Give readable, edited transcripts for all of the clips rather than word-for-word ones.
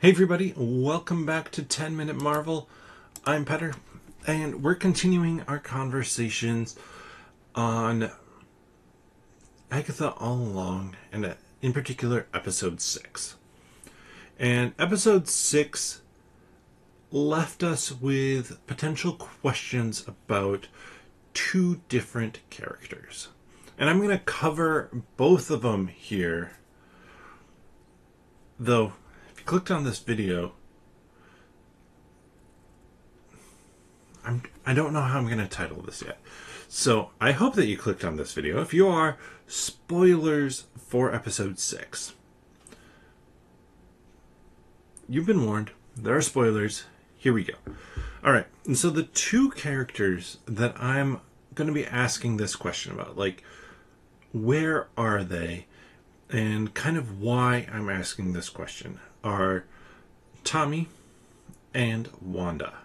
Hey everybody, welcome back to 10 Minute Marvel. I'm Petter, and we're continuing our conversations on Agatha All Along, and in particular, Episode 6. And Episode 6 left us with potential questions about two different characters. And I'm going to cover both of them here, though if you clicked on this video, I don't know how I'm going to title this yet. So I hope that you clicked on this video. If you are, spoilers for episode 6. You've been warned. There are spoilers. Here we go. Alright, and so the two characters that I'm going to be asking this question about, like, where are they, and kind of why I'm asking this question, are Tommy and Wanda.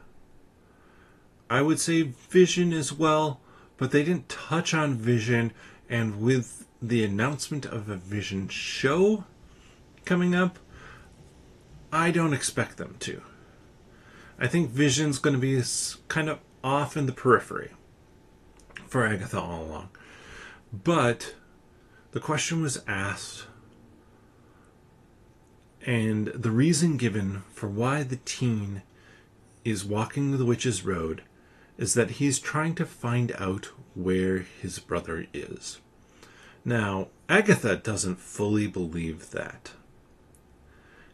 I would say Vision as well, but they didn't touch on Vision, and with the announcement of a Vision show coming up, I don't expect them to. I think Vision's going to be kind of off in the periphery for Agatha All Along. But the question was asked, and the reason given for why the teen is walking the Witch's Road is that he's trying to find out where his brother is. Now, Agatha doesn't fully believe that.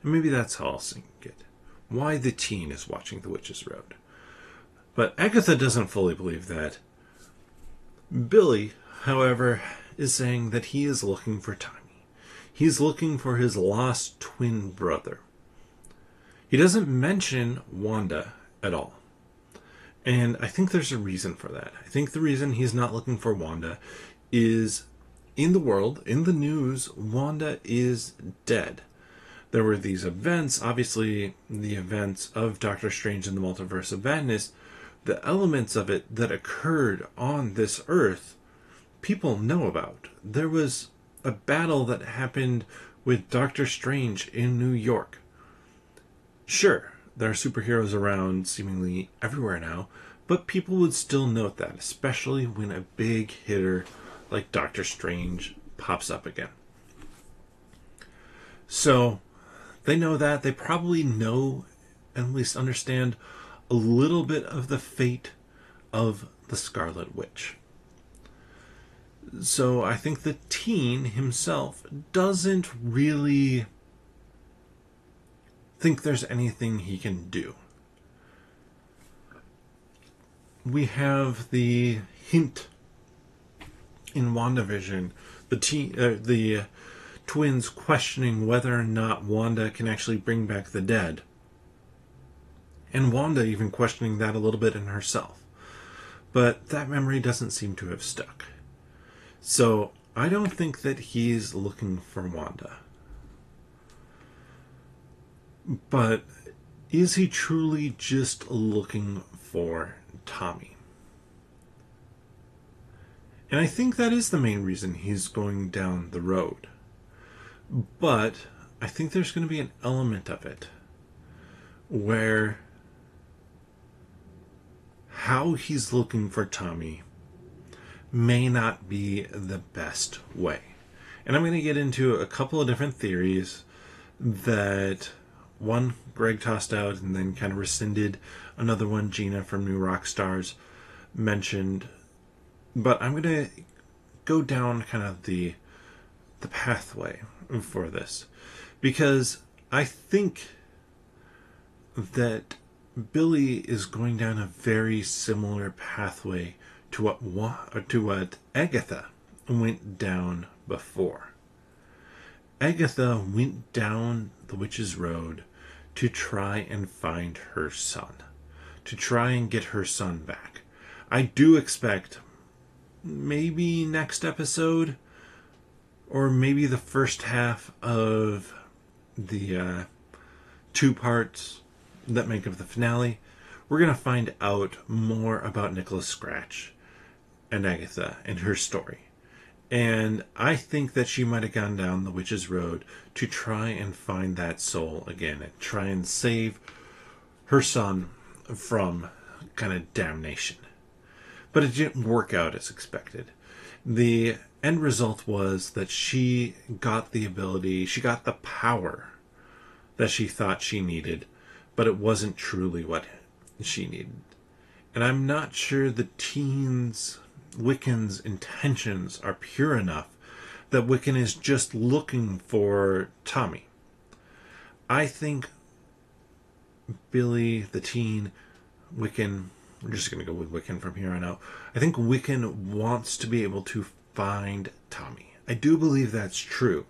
And maybe that's how I'll sing it. Why the teen is watching the Witch's Road. But Agatha doesn't fully believe that. Billy, however, is saying that he is looking for Tommy. He's looking for his lost twin brother. He doesn't mention Wanda at all. And I think there's a reason for that. I think the reason he's not looking for Wanda is, in the world, in the news, Wanda is dead. There were these events, obviously the events of Doctor Strange in the Multiverse of Madness, the elements of it that occurred on this Earth, people know about. There was a battle that happened with Doctor Strange in New York. Sure, there are superheroes around seemingly everywhere now, but people would still note that, especially when a big hitter like Doctor Strange pops up again. So, they know that. They probably know, and at least understand, a little bit of the fate of the Scarlet Witch. So I think the teen himself doesn't really think there's anything he can do. We have the hint in WandaVision, the twins questioning whether or not Wanda can actually bring back the dead. And Wanda even questioning that a little bit in herself. But that memory doesn't seem to have stuck. So I don't think that he's looking for Wanda. But is he truly just looking for Tommy? And I think that is the main reason he's going down the road. But I think there's going to be an element of it where how he's looking for Tommy may not be the best way. And I'm going to get into a couple of different theories that one Greg tossed out and then kind of rescinded. Another one Gina from New Rockstars mentioned. But I'm going to go down kind of the pathway for this, because I think that Billy is going down a very similar pathway to what Agatha went down before. Agatha went down the Witch's Road to try and find her son, to try and get her son back. I do expect maybe next episode, or maybe the first half of the 2 parts that make up the finale, we're going to find out more about Nicholas Scratch and Agatha and her story. And I think that she might have gone down the witch's road to try and find that soul again and try and save her son from kind of damnation. But it didn't work out as expected. The end result was that she got the ability, she got the power that she thought she needed, but it wasn't truly what she needed. And I'm not sure the Wiccan's intentions are pure enough that Wiccan is just looking for Tommy. I think Billy, the teen, Wiccan, we're just going to go with Wiccan from here on out. I think Wiccan wants to be able to find Tommy. I do believe that's true.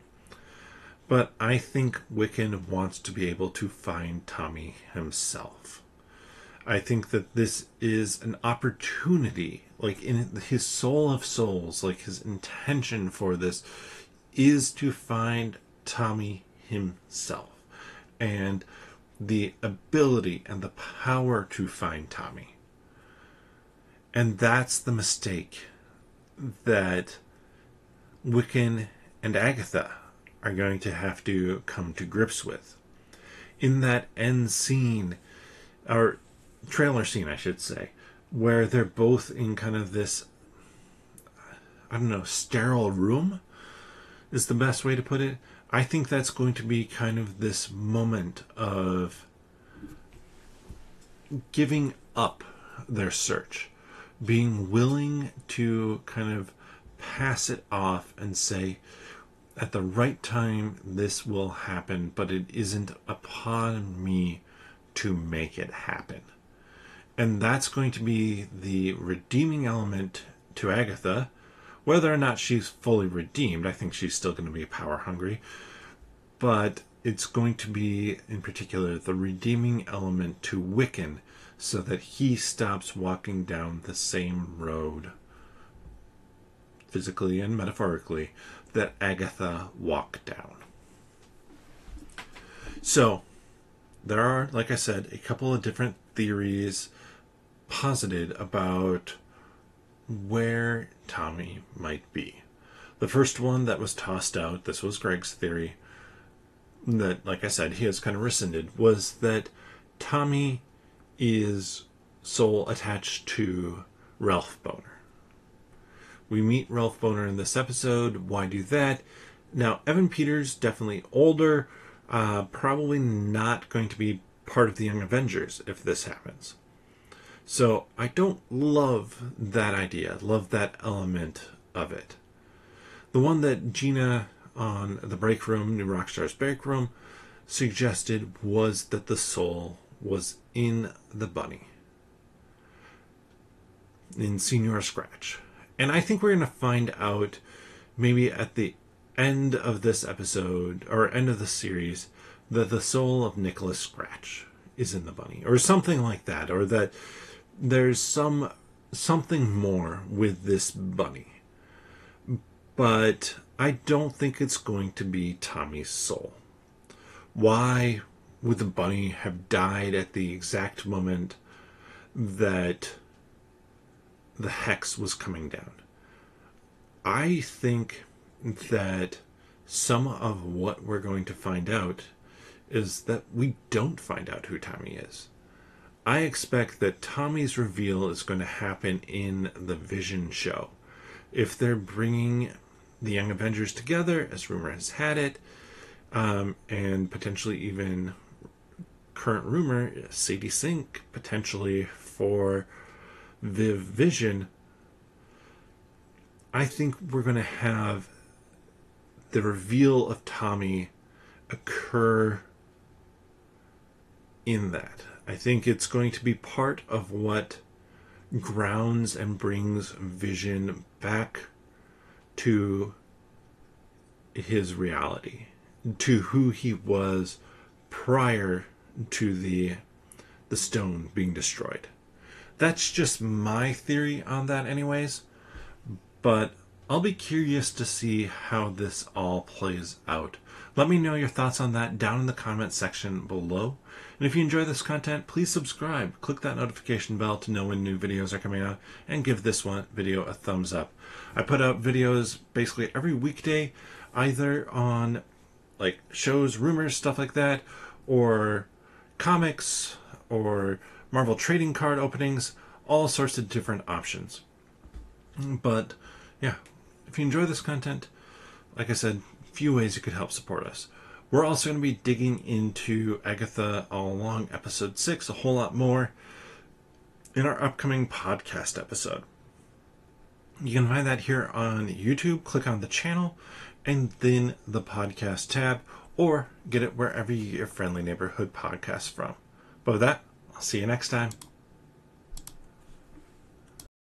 But I think Wiccan wants to be able to find Tommy himself. I think that this is an opportunity, like in his soul of souls, like his intention for this is to find Tommy himself. And the ability and the power to find Tommy. And that's the mistake that Wiccan and Agatha are going to have to come to grips with. In that end scene, or trailer scene, I should say, where they're both in kind of this, I don't know, sterile room is the best way to put it. I think that's going to be kind of this moment of giving up their search, being willing to kind of pass it off and say, at the right time, this will happen, but it isn't upon me to make it happen. And that's going to be the redeeming element to Agatha. Whether or not she's fully redeemed, I think she's still going to be power hungry. But it's going to be, in particular, the redeeming element to Wiccan so that he stops walking down the same road, physically and metaphorically, that Agatha walked down. So, there are, like I said, a couple of different theories posited about where Tommy might be. The first one that was tossed out, this was Greg's theory, that, like I said, he has kind of rescinded, was that Tommy is soul attached to Ralph Boner. We meet Ralph Boner in this episode. Why do that? Now, Evan Peters, definitely older, probably not going to be part of the Young Avengers if this happens. So I don't love that idea, love that element of it. The one that Gina on the break room, New Rockstar's break room, suggested was that the soul was in the bunny, in Senior Scratch. And I think we're going to find out maybe at the end of this episode, or end of the series, that the soul of Nicholas Scratch is in the bunny, or something like that, or that there's something more with this bunny. But I don't think it's going to be Tommy's soul. Why would the bunny have died at the exact moment that the hex was coming down? I think that some of what we're going to find out is that we don't find out who Tommy is. I expect that Tommy's reveal is going to happen in the Vision show. If they're bringing the Young Avengers together, as rumor has had it, and potentially even current rumor, Sadie Sink potentially for the Vision, I think we're going to have the reveal of Tommy occur in that. I think it's going to be part of what grounds and brings Vision back to his reality, to who he was prior to the stone being destroyed. That's just my theory on that anyways, but I'll be curious to see how this all plays out. Let me know your thoughts on that down in the comment section below. And if you enjoy this content, please subscribe. Click that notification bell to know when new videos are coming out, and give this video a thumbs up. I put out videos basically every weekday, either on like shows, rumors, stuff like that, or comics, or Marvel trading card openings, all sorts of different options. But yeah, if you enjoy this content, like I said, a few ways you could help support us. We're also going to be digging into Agatha All Along episode 6 a whole lot more in our upcoming podcast episode. You can find that here on YouTube. Click on the channel and then the podcast tab, or get it wherever you get your friendly neighborhood podcasts from. But with that, I'll see you next time.